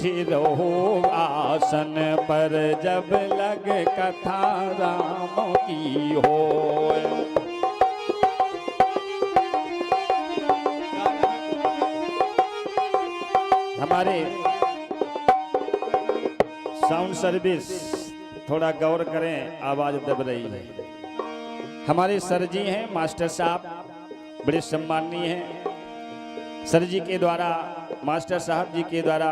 बैठी रहो आसन पर, जब लग कथा राम की हो। हमारे साउंड सर्विस थोड़ा गौर करें, आवाज दब रही है। हमारे सर जी हैं, मास्टर साहब बड़े सम्माननीय हैं। सर जी के द्वारा, मास्टर साहब जी के द्वारा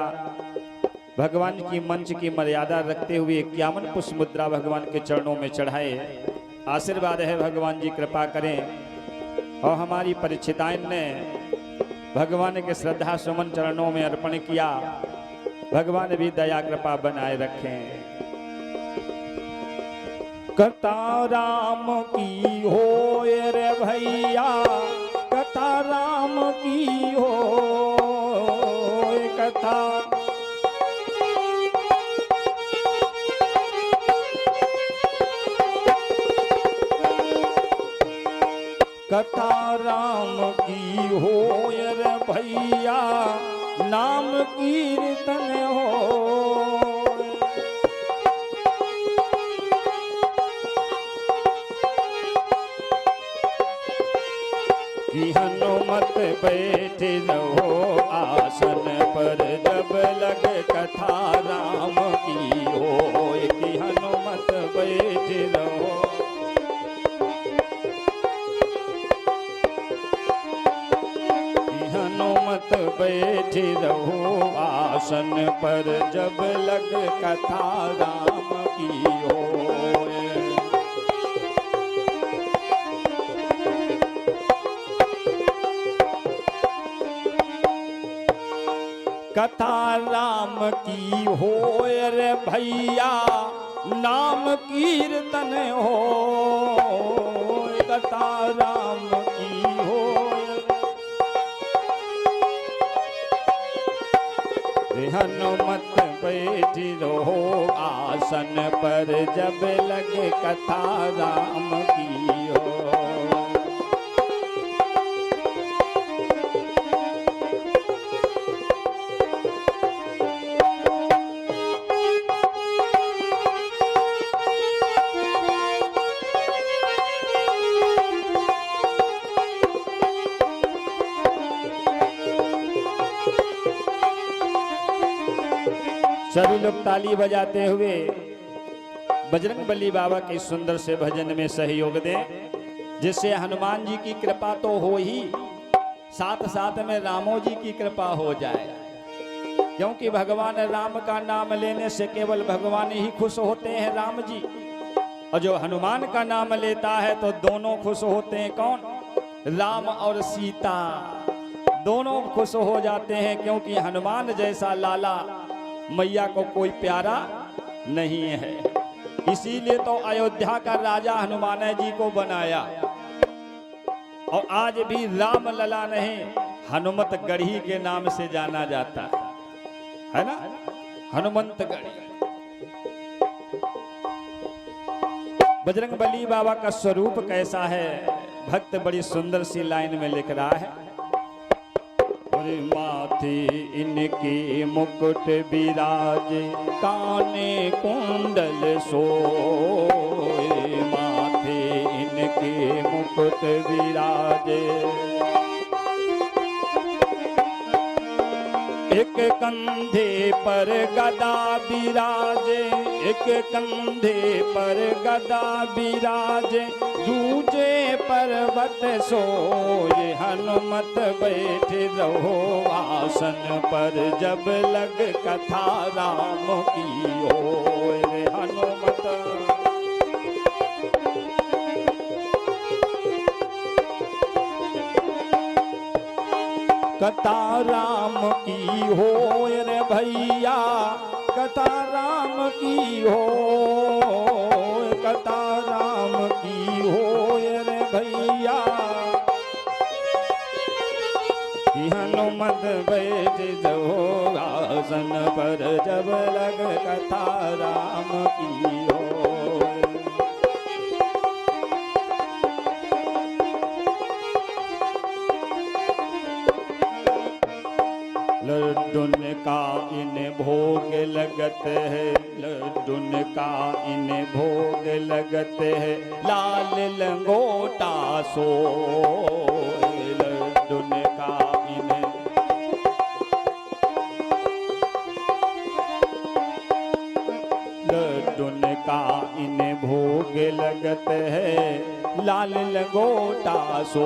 भगवान की मंच की मर्यादा रखते हुए 51 पुष्प मुद्रा भगवान के चरणों में चढ़ाए। आशीर्वाद है भगवान जी कृपा करें। और हमारी परीक्षिताएं ने भगवान के श्रद्धा सुमन चरणों में अर्पण किया। भगवान भी दया कृपा बनाए रखें। कथा राम की हो रे भैया, कथा राम की हो। कथा कथा राम की हो रे भैया, नाम कीर्तन हो। कि हनुमत बैठे रहो आसन पर, जब लग कथा राम की हो। कि हनुमत बैठे रहो, कि हनुमत बैठे रहो आसन पर, जब लग कथा राम की हो। कथा राम की हो रे भैया, नाम कीर्तन हो। कथा राम की हो, हनुमत बैठी रहो आसन पर, जब लगे कथा राम की हो। सभी लोग ताली बजाते हुए बजरंगबली बाबा के सुंदर से भजन में सहयोग दें, जिससे हनुमान जी की कृपा तो हो ही, साथ साथ में रामो जी की कृपा हो जाए। क्योंकि भगवान राम का नाम लेने से केवल भगवान ही खुश होते हैं, राम जी। और जो हनुमान का नाम लेता है तो दोनों खुश होते हैं। कौन? राम और सीता दोनों खुश हो जाते हैं। क्योंकि हनुमान जैसा लाला मैया को कोई प्यारा नहीं है। इसीलिए तो अयोध्या का राजा हनुमान जी को बनाया। और आज भी राम लला नहीं, हनुमत गढ़ी के नाम से जाना जाता है ना, हनुमंत गढ़ी। बजरंगबली बाबा का स्वरूप कैसा है, भक्त बड़ी सुंदर सी लाइन में लिख रहा है। माथे इनके मुकुट विराजे, काने कुंडल सोए। माथे इनके मुकुट विराजे, एक कंधे पर गदा विराजे। एक कंधे पर गदा विराजे, दूजे पर्वत सोए। हनुमत बैठे रहो आसन पर, जब लग कथा राम की हो। हनुमत कथा राम की हो रे भैया, कथा राम की हो। कथा राम की हो रे भैया, हनुमत बैठ जो आसन पर, जब लग कथा राम की हो। लड्डू ने का इन्हें भोग लगत है, लड्डुन का इन्हें भोग लगत है, लाल लंगोटा सो लड्डुन का इन्हें लड्डुन का इन्हें भोग लगत है, लाल लंगोटा सो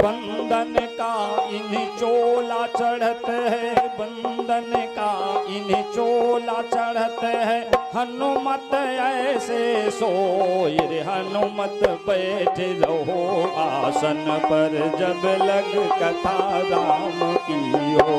बंदन का इन्हें चोला चढ़त है, बंदन का इन्हें चोला चढ़त है, हनुमत ऐसे सोई रे हनुमत बैठ रहो आसन पर, जब लग कथा राम की हो।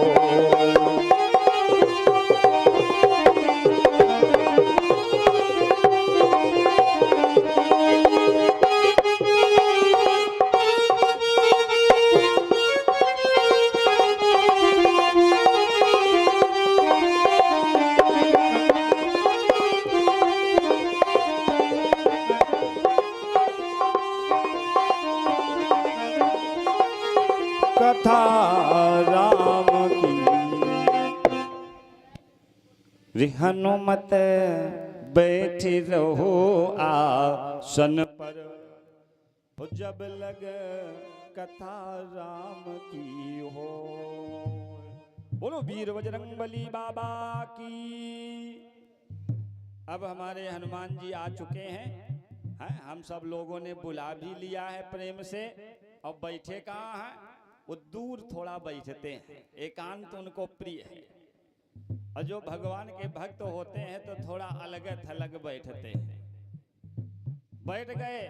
कथा राम की रे हनुमत बैठ रहो आसन पर, जब लग कथा राम की हो। बोलो वीर बजरंगबली बाबा की। अब हमारे हनुमान जी आ चुके हैं, हम सब लोगों ने बुला भी लिया है प्रेम से। अब बैठे कहाँ हैं? वो दूर थोड़ा बैठते हैं, एकांत उनको प्रिय है। और जो भगवान के भक्त होते हैं तो थोड़ा अलग थलग बैठते हैं। बैठ गए